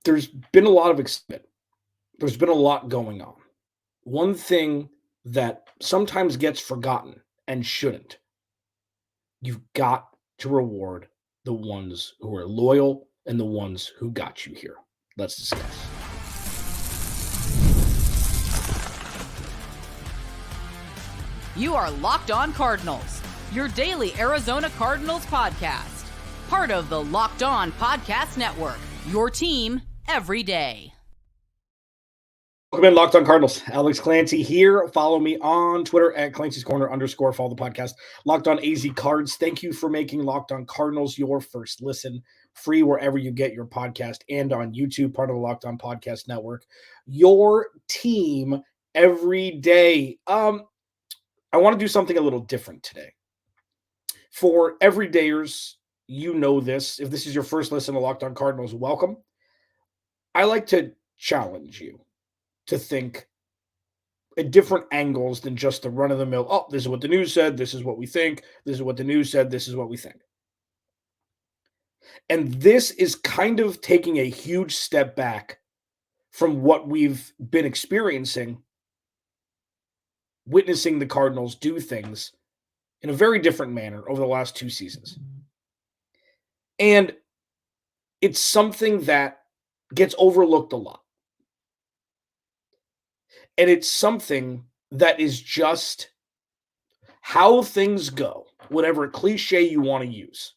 there's been a lot of excitement. There's been a lot going on. One thing that sometimes gets forgotten and shouldn't, you've got to reward the ones who are loyal and the ones who got you here. Let's discuss. You are Locked On Cardinals, your daily Arizona Cardinals podcast. Part of the Locked On Podcast Network, your team every day. Welcome in, Locked On Cardinals. Alex Clancy here. Follow me on Twitter at Clancy's Corner _ Follow the podcast. Locked On AZ Cards. Thank you for making Locked On Cardinals your first listen. Free wherever you get your podcast and on YouTube, part of the Locked On Podcast Network. Your team every day. I want to do something a little different today. For everydayers, you know this. If this is your first listen to Locked On Cardinals, welcome. I like to challenge you to think at different angles than just the run-of-the-mill, oh, this is what the news said, this is what we think, this is what the news said, this is what we think. And this is kind of taking a huge step back from what we've been experiencing, witnessing the Cardinals do things in a very different manner over the last 2 seasons. And it's something that gets overlooked a lot. And it's something that is just how things go, whatever cliche you want to use,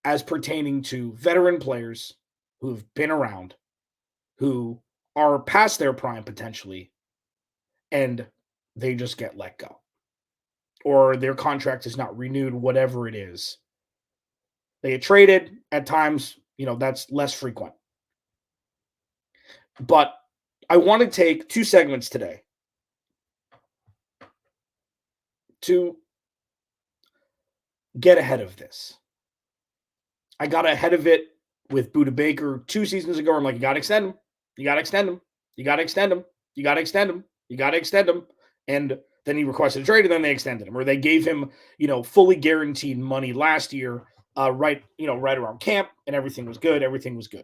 as pertaining to veteran players who've been around, who are past their prime potentially, and they just get let go. Or their contract is not renewed, whatever it is. They get traded at times, that's less frequent. But I want to take 2 segments today to get ahead of this. I got ahead of it with Budda Baker 2 seasons ago. I'm like, you got to extend him. You got to extend him. You got to extend him. You got to extend him. You got to extend him. And then he requested a trade, and then they extended him. Or they gave him, fully guaranteed money last year, right around camp, and everything was good. Everything was good.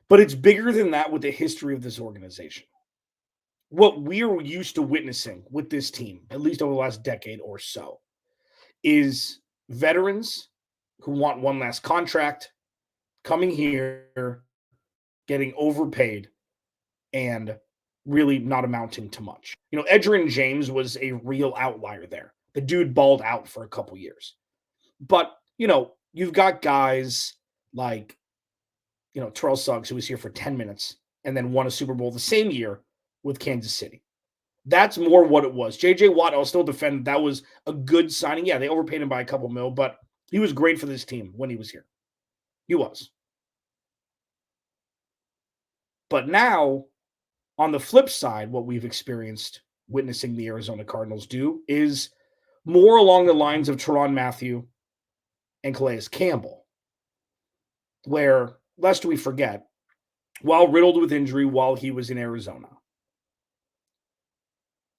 But it's bigger than that with the history of this organization. What we're used to witnessing with this team, at least over the last decade or so, is veterans who want one last contract coming here, getting overpaid, and really not amounting to much. Edgerrin James was a real outlier there. The dude balled out for a couple years. But, you've got guys like, Terrell Suggs, who was here for 10 minutes and then won a Super Bowl the same year with Kansas City. That's more what it was. J.J. Watt, I'll still defend, that was a good signing. Yeah, they overpaid him by a couple mil, but he was great for this team when he was here. He was. But now, on the flip side, what we've experienced witnessing the Arizona Cardinals do is more along the lines of Tyrann Mathieu and Calais Campbell, where, lest we forget, while riddled with injury while he was in Arizona,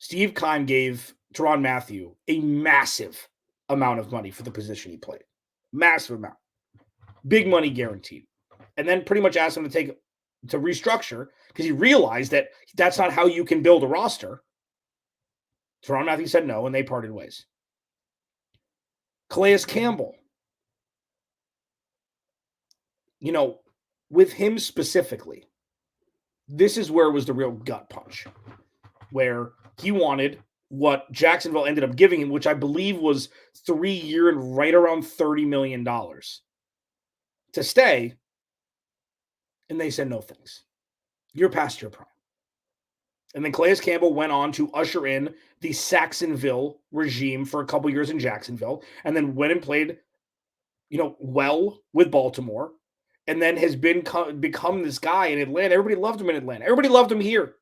Steve Keim gave Tyrann Mathieu a massive amount of money for the position he played. Massive amount. Big money guaranteed. And then pretty much asked him to restructure because he realized that that's not how you can build a roster. Tyrann Mathieu said no, and they parted ways. Calais Campbell. With him specifically, this is where it was the real gut punch, where he wanted what Jacksonville ended up giving him, which I believe was 3 years and right around $30 million to stay. And they said, no thanks. You're past your prime. And then Calais Campbell went on to usher in the Saxonville regime for a couple years in Jacksonville, and then went and played, well with Baltimore, and then has become this guy in Atlanta. Everybody loved him in Atlanta. Everybody loved him here.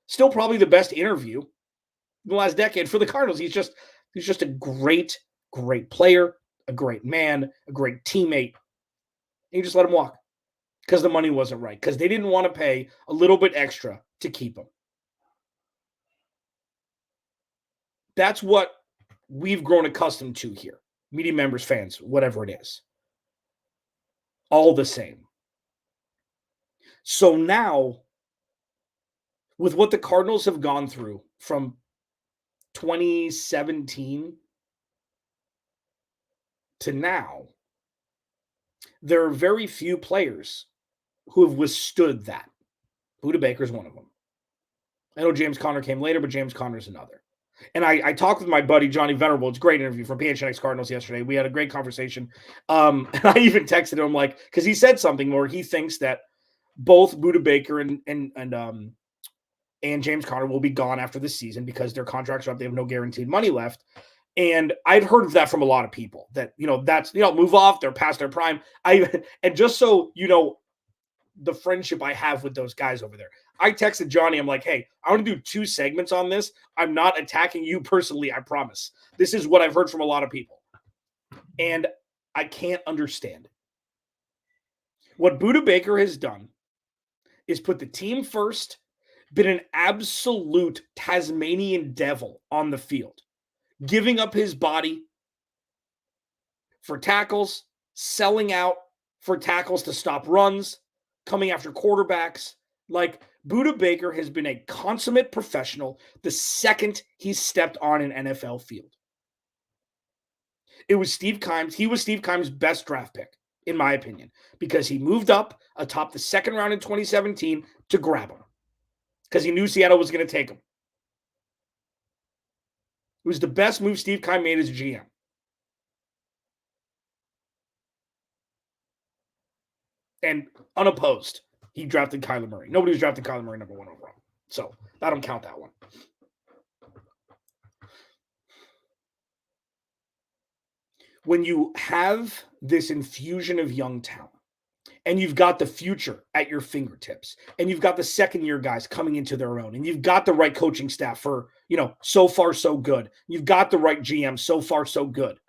Still probably the best interview in the last decade for the Cardinals. He's just a great, great player, a great man, a great teammate. And you just let him walk because the money wasn't right, because they didn't want to pay a little bit extra to keep him. That's what we've grown accustomed to here. Media members, fans, whatever it is. all the same. So now, with what the Cardinals have gone through from 2017 to now, there are very few players who have withstood that. Budda Baker is one of them. I know James Conner came later, but James Conner is another. And I talked with my buddy, Johnny Venerable. It's a great interview from PHNX Cardinals yesterday. We had a great conversation. And I even texted him, like, because he said something where he thinks that both Budda Baker and James Conner will be gone after this season because their contracts are up. They have no guaranteed money left. And I'd heard of that from a lot of people that, that's, move off. They're past their prime. And just so the friendship I have with those guys over there, I texted Johnny. I'm like, hey, I want to do 2 segments on this. I'm not attacking you personally. I promise. This is what I've heard from a lot of people. And I can't understand it. What Budda Baker has done is put the team first, been an absolute Tasmanian devil on the field, giving up his body for tackles, selling out for tackles to stop runs, coming after quarterbacks. Like, Budda Baker has been a consummate professional the second he stepped on an NFL field. It was Steve Keim's. He was Steve Keim's best draft pick, in my opinion, because he moved up atop the second round in 2017 to grab him because he knew Seattle was going to take him. It was the best move Steve Keim made as a GM. And unopposed, he drafted Kyler Murray. Nobody was drafting Kyler Murray number 1 overall. So I don't count that one. When you have this infusion of young talent, and you've got the future at your fingertips, and you've got the second-year guys coming into their own, and you've got the right coaching staff for, so far so good. You've got the right GM, so far so good.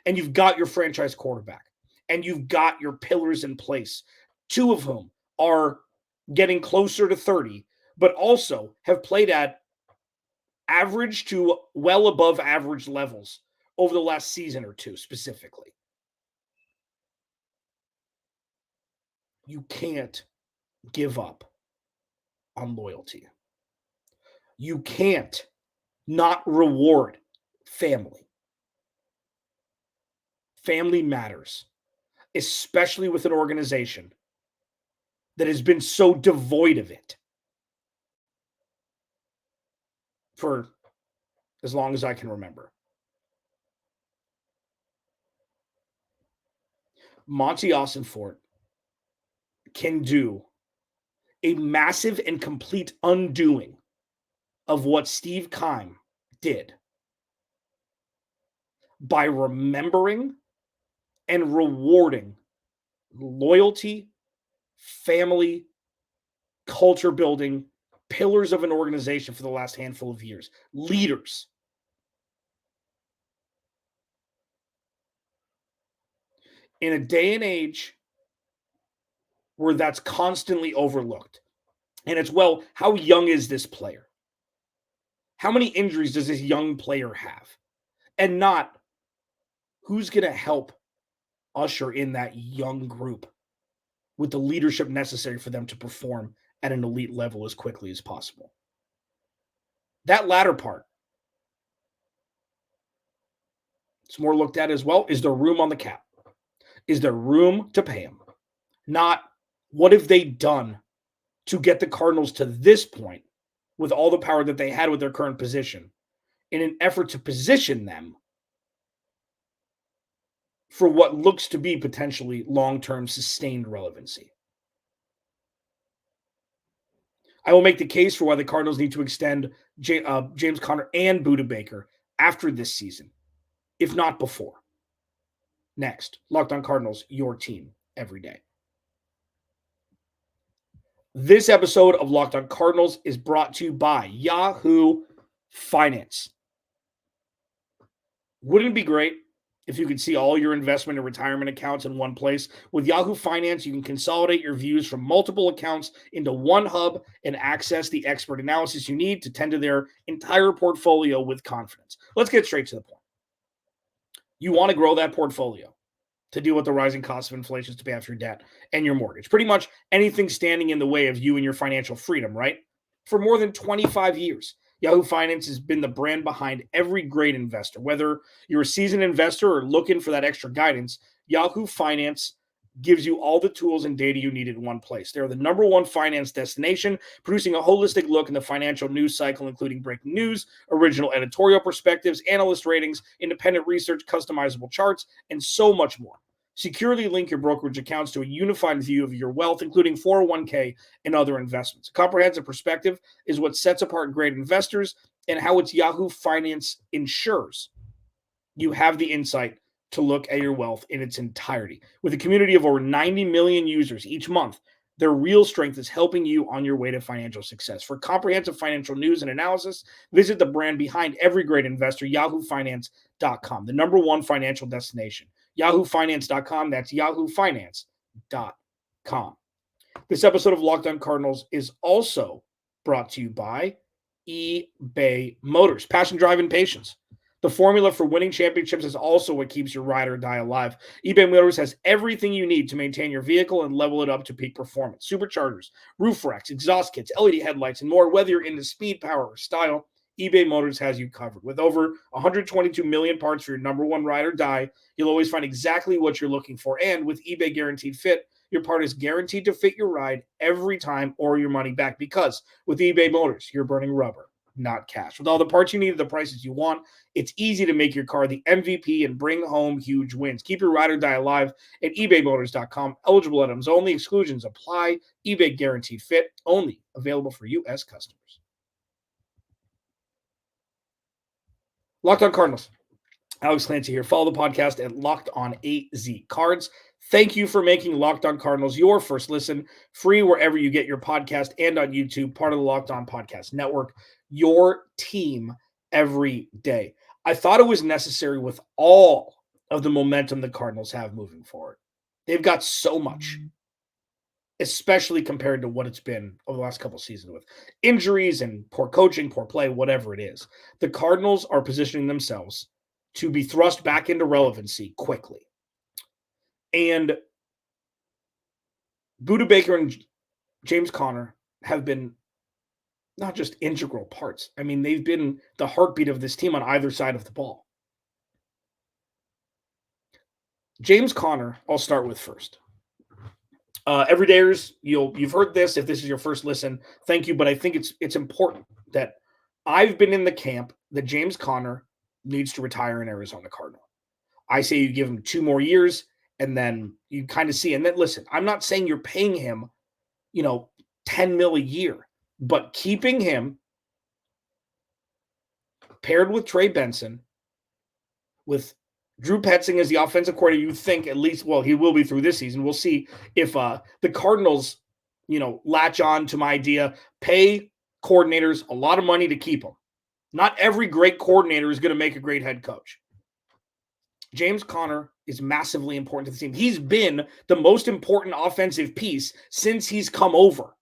And you've got your franchise quarterback, and you've got your pillars in place, 2 of whom are getting closer to 30, but also have played at average to well above average levels over the last season or 2 specifically. You can't give up on loyalty. You can't not reward family. Family matters, especially with an organization that has been so devoid of it for as long as I can remember. Monti Ossenfort can do a massive and complete undoing of what Steve Keim did by remembering and rewarding loyalty, family, culture building, pillars of an organization for the last handful of years, leaders. In a day and age where that's constantly overlooked, and it's, well, how young is this player? How many injuries does this young player have? And not who's going to help usher in that young group with the leadership necessary for them to perform at an elite level as quickly as possible. That latter part, it's more looked at as, well, is there room on the cap? Is there room to pay him? Not what have they done to get the Cardinals to this point with all the power that they had with their current position in an effort to position them for what looks to be potentially long-term sustained relevancy. I will make the case for why the Cardinals need to extend James Conner and Budda Baker after this season, if not before. Next, Locked On Cardinals, your team every day. This episode of Locked On Cardinals is brought to you by Yahoo Finance. Wouldn't it be great if you could see all your investment and retirement accounts in one place? With Yahoo Finance, you can consolidate your views from multiple accounts into one hub and access the expert analysis you need to tend to their entire portfolio with confidence. Let's get straight to the point. You want to grow that portfolio to deal with the rising cost of inflation to pay off your debt and your mortgage. Pretty much anything standing in the way of you and your financial freedom, right? For more than 25 years, Yahoo Finance has been the brand behind every great investor. Whether you're a seasoned investor or looking for that extra guidance, Yahoo Finance gives you all the tools and data you need in one place. They're the number one finance destination, producing a holistic look in the financial news cycle, including breaking news, original editorial perspectives, analyst ratings, independent research, customizable charts, and so much more. Securely link your brokerage accounts to a unified view of your wealth, including 401k and other investments. A comprehensive perspective is what sets apart great investors and how it's Yahoo Finance ensures you have the insight to look at your wealth in its entirety. With a community of over 90 million users each month, their real strength is helping you on your way to financial success. For comprehensive financial news and analysis, visit the brand behind every great investor, yahoofinance.com, the number one financial destination. yahoofinance.com, that's yahoofinance.com. This episode of Locked On Cardinals is also brought to you by eBay Motors. Passion, drive, and patience. The formula for winning championships is also what keeps your ride or die alive. eBay Motors has everything you need to maintain your vehicle and level it up to peak performance. Superchargers, roof racks, exhaust kits, LED headlights, and more. Whether you're into speed, power, or style, eBay Motors has you covered. With over 122 million parts for your number one ride or die, you'll always find exactly what you're looking for. And with eBay Guaranteed Fit, your part is guaranteed to fit your ride every time or your money back, because with eBay Motors, you're burning rubber, not cash. With all the parts you need at the prices you want, it's easy to make your car the MVP and bring home huge wins. Keep your ride or die alive at ebaymotors.com. Eligible items only. Exclusions apply. eBay Guaranteed Fit. Only available for U.S. customers. Locked On Cardinals. Alex Clancy here. Follow the podcast at Locked On AZ Cards. Thank you for making Locked On Cardinals your first listen, free wherever you get your podcast and on YouTube, part of the Locked On Podcast Network, your team every day. I thought it was necessary with all of the momentum the Cardinals have moving forward. They've got so much, especially compared to what it's been over the last couple of seasons with injuries and poor coaching, poor play, whatever it is. The Cardinals are positioning themselves to be thrust back into relevancy quickly. And Budda Baker and James Conner have been not just integral parts. I mean, they've been the heartbeat of this team on either side of the ball. James Conner, I'll start with first. Everydayers, you've heard this. If this is your first listen, thank you. But I think it's important that I've been in the camp that James Conner needs to retire an Arizona Cardinal. I say you give him 2 more years, and then you kind of see. And then listen, I'm not saying you're paying him, $10 million a year, but keeping him paired with Trey Benson, with Drew Petzing as the offensive coordinator, you think at least, well, he will be through this season. We'll see if the Cardinals, latch on to my idea, pay coordinators a lot of money to keep them. Not every great coordinator is going to make a great head coach. James Conner is massively important to the team. He's been the most important offensive piece since he's come over.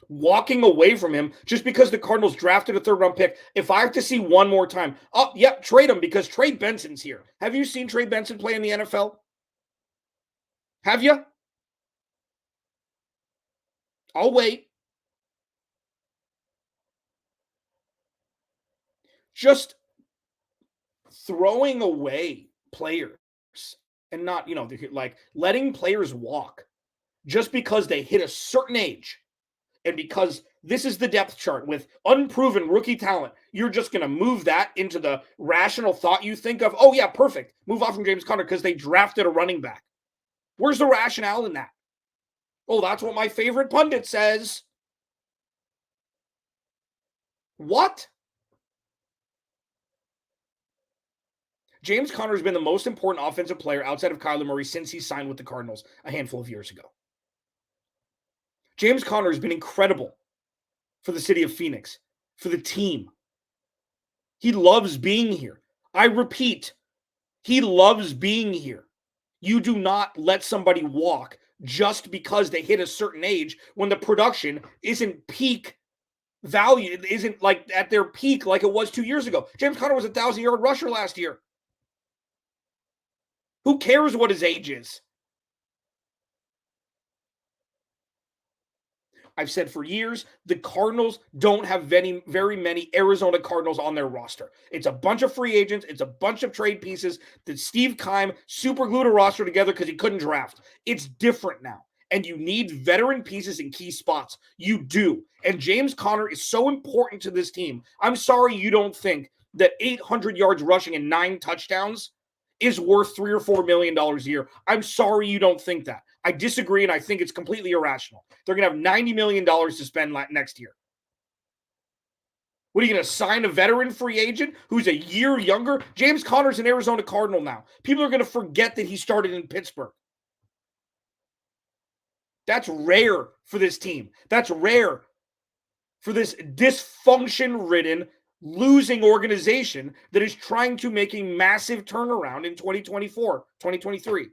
Walking away from him just because the Cardinals drafted a 3rd-round pick, if I have to see one more time, trade him because Trey Benson's here. Have you seen Trey Benson play in the NFL? Have you? I'll wait. Just throwing away players and not, like letting players walk just because they hit a certain age. And because this is the depth chart with unproven rookie talent, you're just going to move that into the rational thought you think of, oh, yeah, perfect. Move off from James Conner because they drafted a running back. Where's the rationale in that? Oh, that's what my favorite pundit says. What? James Conner has been the most important offensive player outside of Kyler Murray since he signed with the Cardinals a handful of years ago. James Conner has been incredible for the city of Phoenix, for the team. He loves being here. I repeat, he loves being here. You do not let somebody walk just because they hit a certain age when the production isn't peak value. It isn't like at their peak like it was 2 years ago. James Conner was a 1,000-yard rusher last year. Who cares what his age is? I've said for years, the Cardinals don't have very many Arizona Cardinals on their roster. It's a bunch of free agents. It's a bunch of trade pieces that Steve Keim superglued a roster together because he couldn't draft. It's different now. And you need veteran pieces in key spots. You do. And James Conner is so important to this team. I'm sorry you don't think that 800 yards rushing and 9 touchdowns is worth $3 or $4 million a year. I'm sorry you don't think that. I disagree, and I think it's completely irrational. They're going to have $90 million to spend next year. What are you going to sign a veteran free agent who's a year younger? James Conner's an Arizona Cardinal now. People are going to forget that he started in Pittsburgh. That's rare for this team. That's rare for this dysfunction-ridden, losing organization that is trying to make a massive turnaround in 2024, 2023.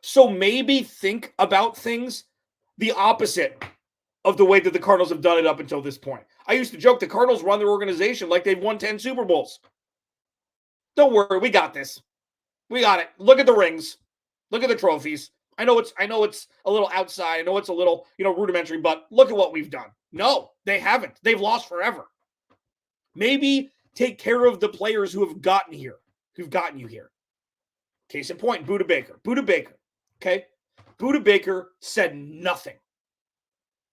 So maybe think about things the opposite of the way that the Cardinals have done it up until this point. I used to joke the Cardinals run their organization like they've won 10 Super Bowls. Don't worry, we got this. We got it. Look at the rings. Look at the trophies. I know it's a little outside. I know it's a little, rudimentary, but look at what we've done. No, they haven't. They've lost forever. Maybe take care of the players who have gotten you here. Case in point, Budda Baker. Okay? Budda Baker said nothing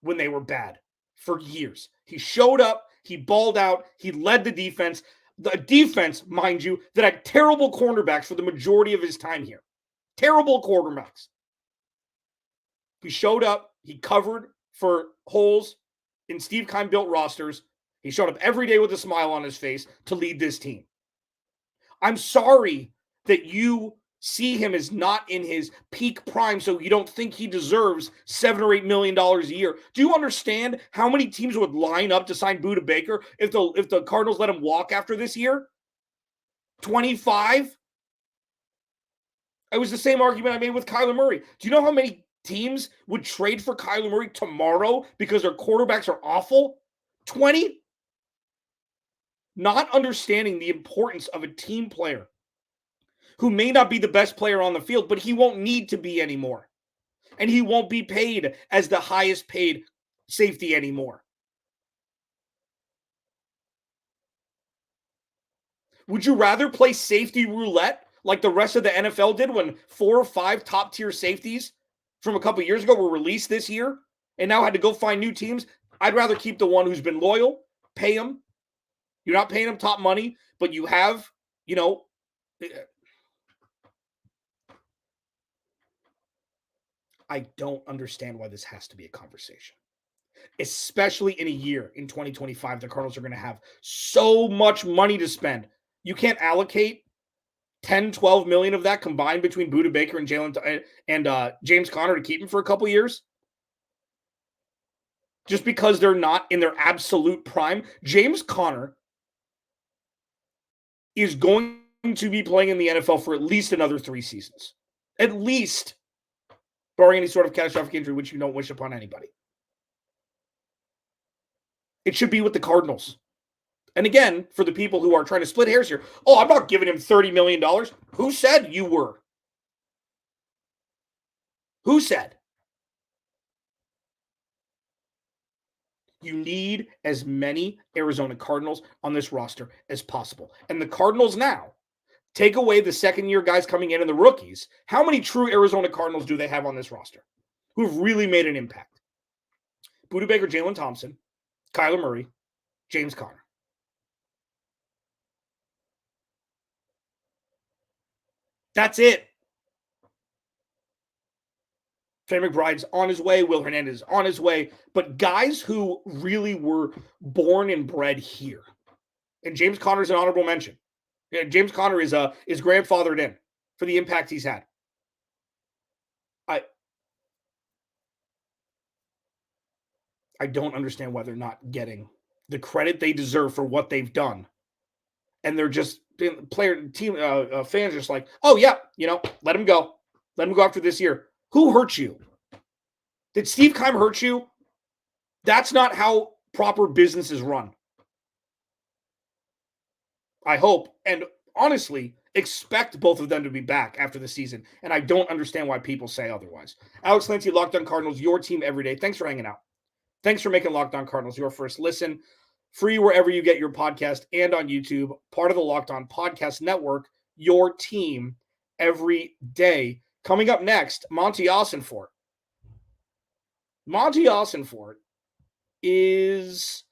when they were bad for years. He showed up, he balled out, he led the defense. The defense, mind you, that had terrible cornerbacks for the majority of his time here. Terrible quarterbacks. He showed up, he covered for holes in Steve Keim built rosters. He showed up every day with a smile on his face to lead this team. I'm sorry that you see him as not in his peak prime, so you don't think he deserves $7 or $8 million a year. Do you understand how many teams would line up to sign Budda Baker if the Cardinals let him walk after this year? 25? It was the same argument I made with Kyler Murray. Do you know how many teams would trade for Kyler Murray tomorrow because their quarterbacks are awful? 20? Not understanding the importance of a team player who may not be the best player on the field, but he won't need to be anymore. And he won't be paid as the highest paid safety anymore. Would you rather play safety roulette like the rest of the NFL did when 4 or 5 top-tier safeties from a couple years ago were released this year and now had to go find new teams? I'd rather keep the one who's been loyal, pay him. You're not paying him top money, but you have, I don't understand why this has to be a conversation. Especially in a year, in 2025, the Cardinals are going to have so much money to spend. You can't allocate 10, 12 million of that combined between Budda Baker and James Conner to keep him for a couple years. Just because they're not in their absolute prime. James Conner is going to be playing in the NFL for at least another 3 seasons. At least. Barring any sort of catastrophic injury, which you don't wish upon anybody. It should be with the Cardinals. And again, for the people who are trying to split hairs here, I'm not giving him $30 million. Who said you were? Who said? You need as many Arizona Cardinals on this roster as possible. And the Cardinals now, take away the second-year guys coming in and the rookies, how many true Arizona Cardinals do they have on this roster who've really made an impact? Budda Baker, Jalen Thompson, Kyler Murray, James Conner. That's it. Trey McBride's on his way. Will Hernandez is on his way. But guys who really were born and bred here. And James Conner's an honorable mention. Yeah, James Conner is grandfathered in for the impact he's had. I don't understand why they're not getting the credit they deserve for what they've done. And they're just fans just like, oh yeah, let him go. Let him go after this year. Who hurt you? Did Steve Keim hurt you? That's not how proper business is run. I hope. And honestly, expect both of them to be back after the season, and I don't understand why people say otherwise. Alex Clancy, Locked On Cardinals, your team every day. Thanks for hanging out. Thanks for making Locked On Cardinals your first listen. Free wherever you get your podcast and on YouTube. Part of the Locked On Podcast Network, your team every day. Coming up next, Monti Ossenfort. Monti Ossenfort is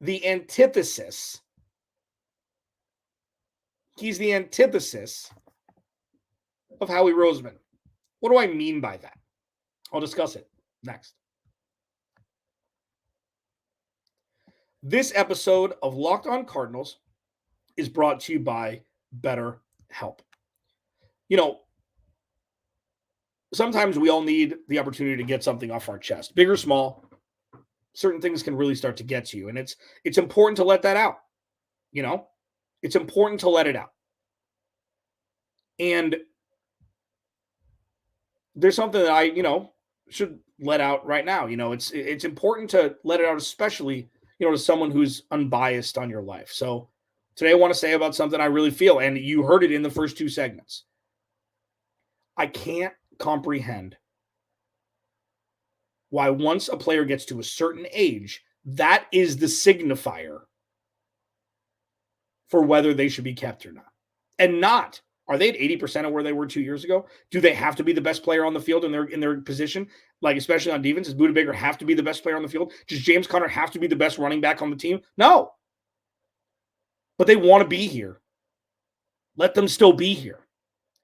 the antithesis. He's the antithesis of Howie Roseman. What do I mean by that? I'll discuss it next. This episode of Locked On Cardinals is brought to you by BetterHelp. You know, sometimes we all need the opportunity to get something off our chest, big or small. Certain things can really start to get to you, and it's important to let that out. You know, it's important to let it out. And there's something that I, should let out right now. It's important to let it out, especially, to someone who's unbiased on your life. So today I want to say about something I really feel, and you heard it in the first two segments. I can't comprehend why once a player gets to a certain age, that is the signifier for whether they should be kept or not. And not, are they at 80% of where they were 2 years ago? Do they have to be the best player on the field in their position? Like, especially on defense, does Budda Baker have to be the best player on the field? Does James Conner have to be the best running back on the team? No. But they want to be here. Let them still be here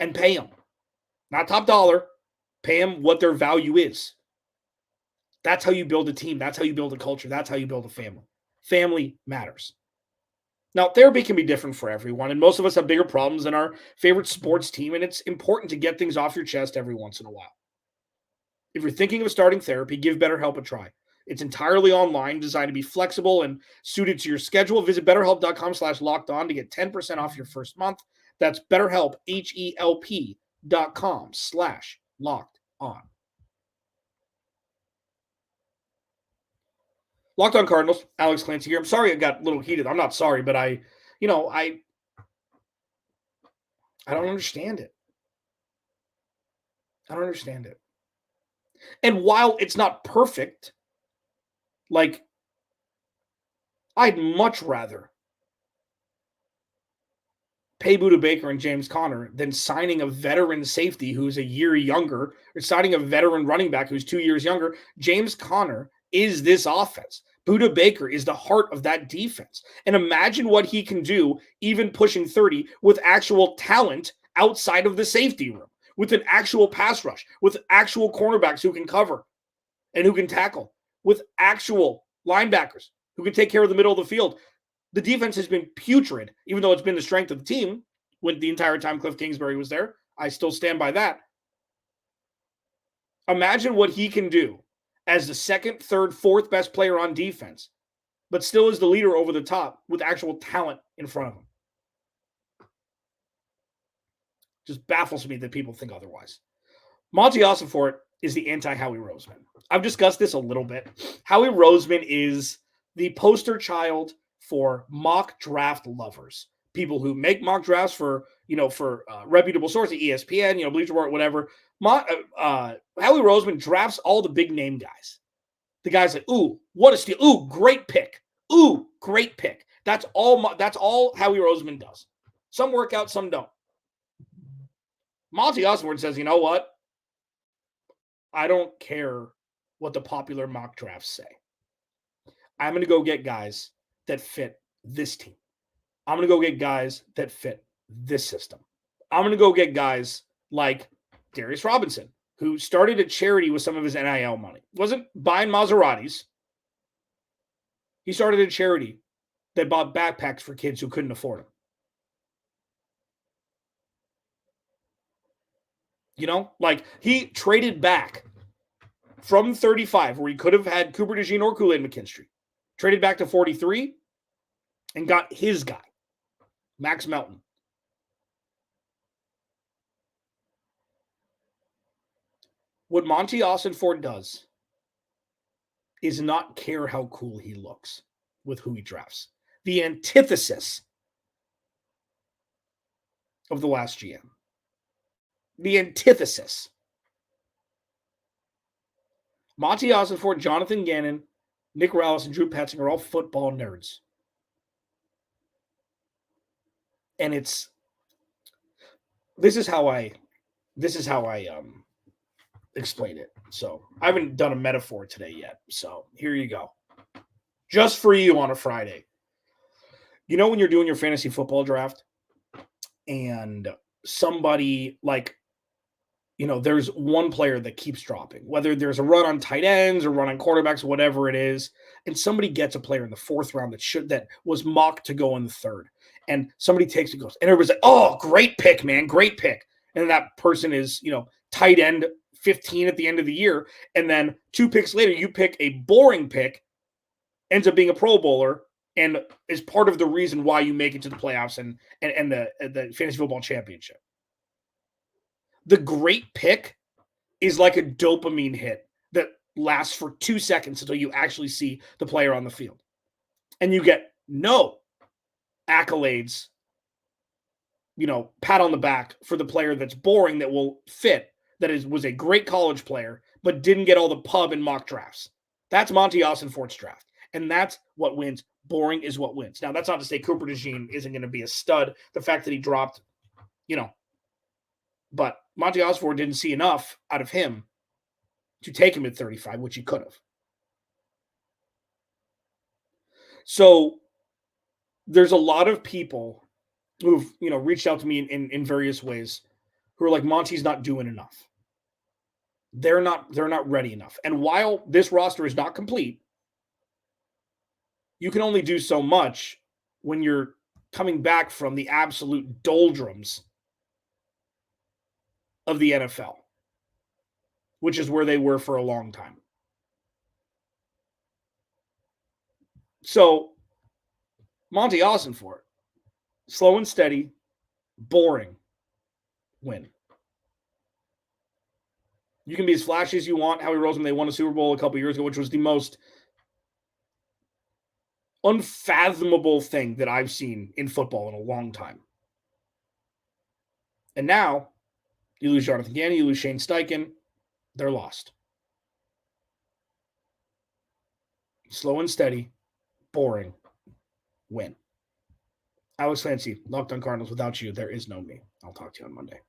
and pay them. Not top dollar. Pay them what their value is. That's how you build a team. That's how you build a culture. That's how you build a family. Family matters. Now, therapy can be different for everyone, and most of us have bigger problems than our favorite sports team, and it's important to get things off your chest every once in a while. If you're thinking of starting therapy, give BetterHelp a try. It's entirely online, designed to be flexible and suited to your schedule. Visit BetterHelp.com/lockedon to get 10% off your first month. That's BetterHelp, HELP.com/lockedon. Locked On Cardinals, Alex Clancy here. I'm sorry I got a little heated. I'm not sorry, but I don't understand it. I don't understand it. And while it's not perfect, like, I'd much rather pay Budda Baker and James Conner than signing a veteran safety who's a year younger, or signing a veteran running back who's 2 years younger. James Conner is this offense. Budda Baker is the heart of that defense. And imagine what he can do, even pushing 30, with actual talent outside of the safety room, with an actual pass rush, with actual cornerbacks who can cover and who can tackle, with actual linebackers who can take care of the middle of the field. The defense has been putrid, even though it's been the strength of the team when the entire time Cliff Kingsbury was there. I still stand by that. Imagine what he can do as the second, third, fourth best player on defense, but still is the leader over the top with actual talent in front of him. Just baffles me that people think otherwise. Monti Ossenfort is the anti-Howie Roseman. I've discussed this a little bit. Howie Roseman is the poster child for mock draft lovers. People who make mock drafts for reputable sources, ESPN, Bleacher Report, whatever. Howie Roseman drafts all the big name guys. The guys like, ooh, what a steal. Ooh, great pick. Ooh, great pick. That's all Howie Roseman does. Some work out, some don't. Monti Ossenfort says, you know what? I don't care what the popular mock drafts say. I'm going to go get guys that fit this team. I'm going to go get guys that fit this system. I'm going to go get guys like Darius Robinson, who started a charity with some of his NIL money. Wasn't buying Maseratis. He started a charity that bought backpacks for kids who couldn't afford them. He traded back from 35, where he could have had Cooper DeJean or Kool-Aid McKinstry. Traded back to 43 and got his guy, Max Melton. What Monti Ossenfort does is not care how cool he looks with who he drafts. The antithesis of the last GM. The antithesis. Monti, Ossenfort, Jonathan Gannon, Nick Rallis, and Drew Petzing are all football nerds. And this is how I explain it. So I haven't done a metaphor today yet. So here you go. Just for you on a Friday. You know when you're doing your fantasy football draft and somebody there's one player that keeps dropping, whether there's a run on tight ends or run on quarterbacks, whatever it is, and somebody gets a player in the fourth round that was mocked to go in the third, and somebody takes it, goes, and everybody's like, "Oh, great pick, man, great pick," and that person is tight end 15 at the end of the year, and then 2 picks later, you pick a boring pick, ends up being a Pro Bowler, and is part of the reason why you make it to the playoffs and the fantasy football championship. The great pick is like a dopamine hit that lasts for 2 seconds until you actually see the player on the field. And you get no accolades, pat on the back for the player that's boring, that will fit, was a great college player, but didn't get all the pub and mock drafts. That's Monti Ossenfort's draft. And that's what wins. Boring is what wins. Now, that's not to say Cooper DeJean isn't going to be a stud. The fact that he dropped, but Monti Ossenfort didn't see enough out of him to take him at 35, which he could have. So there's a lot of people who've, reached out to me in various ways who are like, Monty's not doing enough. They're not ready enough. And while this roster is not complete, you can only do so much when you're coming back from the absolute doldrums of the NFL, which is where they were for a long time. So, Monti Ossenfort, slow and steady, boring, win. You can be as flashy as you want. Howie Roseman, they won a Super Bowl a couple years ago, which was the most unfathomable thing that I've seen in football in a long time. And now, you lose Jonathan Gannon, you lose Shane Steichen, they're lost. Slow and steady, boring, win. Alex Fancy, Locked on Cardinals. Without you, there is no me. I'll talk to you on Monday.